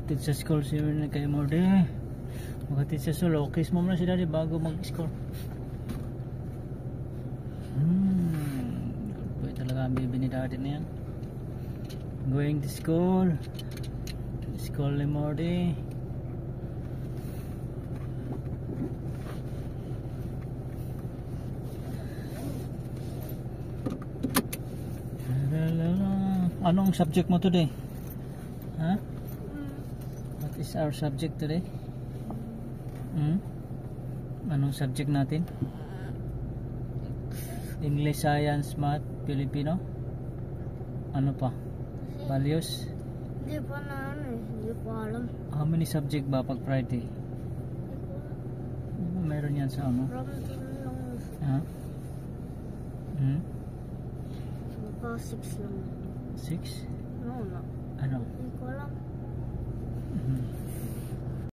Hatid sa school si kay Morde. Maghatid sa school. Okay, mo na si Daddy bago mag-school. Good boy talaga ang baby ni Daddy na yan. Going to school. School ni Morde. Anong subject mo today? Huh? What is our subject today? Anong subject natin? English, Science, Math, Filipino? Ano pa? Values? Hindi pa na ano eh. Hindi ko alam. How many subject ba pag Friday? Meron yan sa ano? From 10 lang. Ha? Baka 6 lang. 6? No, no. Ano? Hindi ko alam.